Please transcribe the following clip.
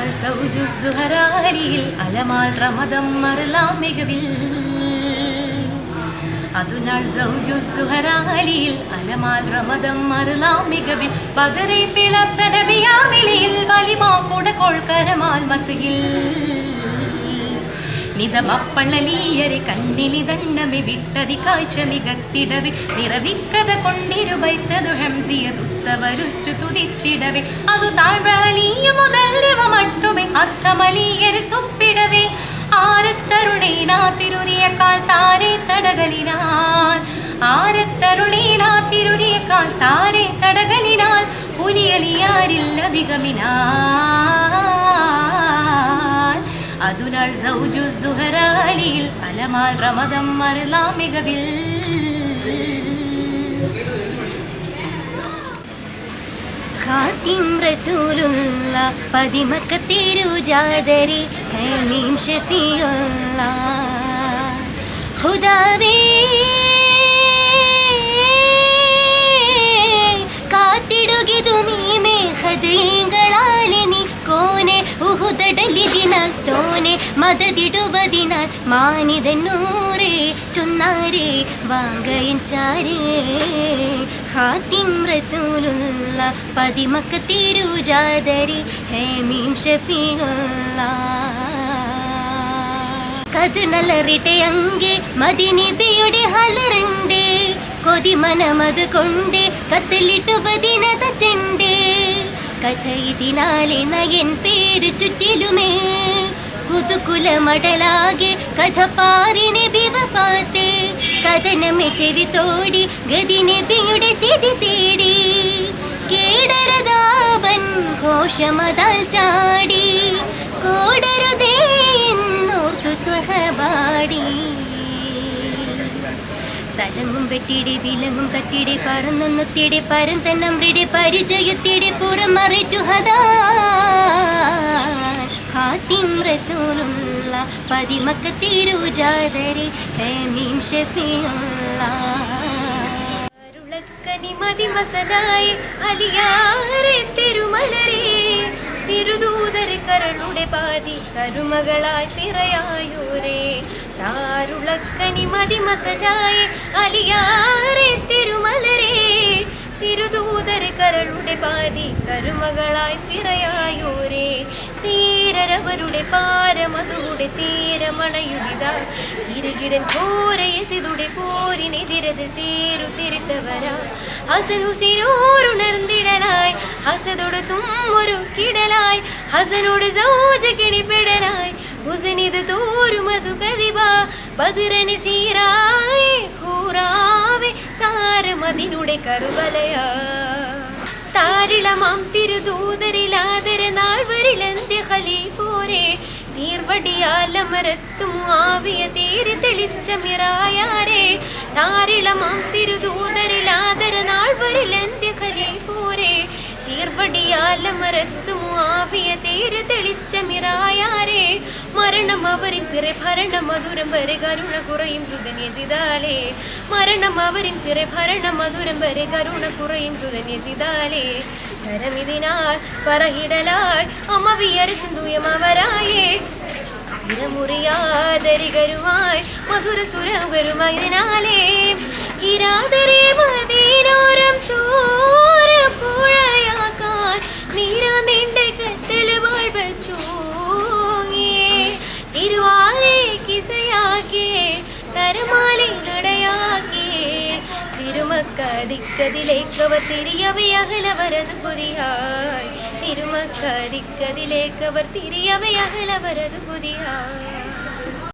அதுநாள் சௌஜு சுஹராலியில் அலமால் ரமதம் மறலாம் மிகவில் அதுநாள் சௌஜு சுஹராலியில் அலமால் ரமதம் மறலாம் மிகவில் பதரை பிளர்த்த நபியாமிலியில் வலிமா கொடகோள் கரமால் மசுகில் നിതമപ്പള്ളലീയരെ കണ്ണിനി ദണ്ണമി വിട്ടതി കാഴ്ച മികത്തിടവെ നിറവിക്കഥ കൊണ്ടിരുവൈത്തതു ഹംസിയതുത്തവരുറ്റു തുതിത്തിടവെ അതു താഴ്വലീയ മുതലിവ മട്ടുമെ അർത്ഥമലീയരെ തുപ്പിടവെ ആരത്തരുളീനാ തിരുരിയക്കാൽ താരെ തടകലിനാൽ ആരത്തരുളീനാ തിരുരിയക്കാൽ താരെ തടകലിനാൽ പുലിയലിയാരില്ലധികമിനാൽ അതുനാൾ സൗജു സുഹറാലിയിൽ അലമാൽ റമദം മറലാം മികവിൽ ഖാതിം റസൂലുള്ള പതിമക്കത്തിരുജാദരി ഹമീം ഷഫീഉള്ള ഖുദാവേ കാത്തിടുകിതുമീമേ ഹദീകളാലെ നീ കോനെ ഉഹുദടലിതിനാൽ തോനെ മദതിടുവതിനാൽ മാനിതന്നൂരേ ചൊന്നാരേ വാങ്കയഞ്ചാരേ ഖാതിം റസൂലുള്ള പതിമക്കത്തിരുജാദരി ഹമീം ഷഫീഉള്ള കതിനലറിട്ടെ അങ്കെ മദിനിബിയുടെ ഹലറണ്ടേ കൊതിമനമത് കൊണ്ടേ കത്തലിട്ടുവതിനത ചെണ്ടേ കഥ ഇതിനാലെ നയൻ പേര് ചുറ്റിലുമേ കുതുകുലമടലാകെ കഥ പാറിനെ ബിവഫാത്തെ കഥനമെ ചെവി തോടി ഗതി നബിയുടെ സിതി തേടി കേടരതാപൻ ഘോഷമതാൽ ചാടി കോടരുതേ എന്നോർത്തു സ്വഹപാടി തലങ്ങും വെട്ടിടെ വിലങ്ങും തട്ടിടെ പറന്നൊന്നുത്തിടെ പരന്തന്നമ്രിടെ പരിചയത്തിടെ പുറമറിറ്റു ഹദാ ഖാതിം റസൂലുള്ള പതിമക്കത്തിരുജാദരി ഹമീം ഷഫീഉള്ള അരുളക്കനി മദിമസനായി അലിയാരെ തിരുമലരേ തിരുദൂതരെ കരളുടെ പാതി കരുമകളായി ഫിറയായൂരേ താരുളക്കനി മദിമസനായി അലിയാരെ തിരുമലരേ തിരുദൂതരെ കരളുടെ പാതി കരുമകളായി ഫിറയായൂരേ തീരരവരുടെ പാരമതുടെ തീരമണയുവിത ഇരകിടൻ ഘോരയസിതുടെ പോരിനെതിരതിൽ തേരു തിരുത്തവരാ ഹസൻ ഹുസൈനോരുണർന്നിടലായി ഹസദോട് സുമ്മൊരു കിടലായി ഹസനോട് സൗജ കിണിപ്പെടലായി ഹുസനിത് തോരുമതു കതിബ ബദറനി സീറായി ഖുറാവെ സാരമതിനുടെ കറുവലയാ താരിളമാം തിരുദൂതരിലാദര നാൾവരിലന്ത്യ ഖലീഫോരെ തീർവടിയാലമരത്തു മുആവിയ തേരി തെളിച്ച മിറായാരെ താരിളമാം തിരുദൂതരിലാദര നാൾവരിലന്ത്യ ഖലീഫോരെ തീർവടിയാലമരത്തു മുആവിയ തേരി തെളിച്ച മിറായാരെ മരണം അവരിൻ പിറെ ഭരണ മധുരം വരെ കരുണ കുറയും സുതന്യസിതാലേ മരണം അവരിൻ പിറെ ഭരണ മധുരം വരെ കരുണ കുറയും സുതന്യസിതാലേ കരമിതിനാൽ പറഹിടലായി അമവിയരശുന്തുയമവരായേ ഇരമുറിയാതരികരുമായി മധുര സുരകരുമായതിനാലേ ഇരാതരെ മദീനോരം ചോര പുഴയാക്കാൻ നീരാ നിന്റെ കത്തല് വാഴ്വച്ചോ തിരുവാലേ കിസയാക്കിയേ തരമാലി നടയാക്കിയേ തിരുമക്കതിക്കതിലേക്കവർ തിരിയവേ അകലവരത് പുതിയായി തിരുമക്കതിക്കതിലേക്കവർ തിരിയവേ അകലവരത് പുതിയായി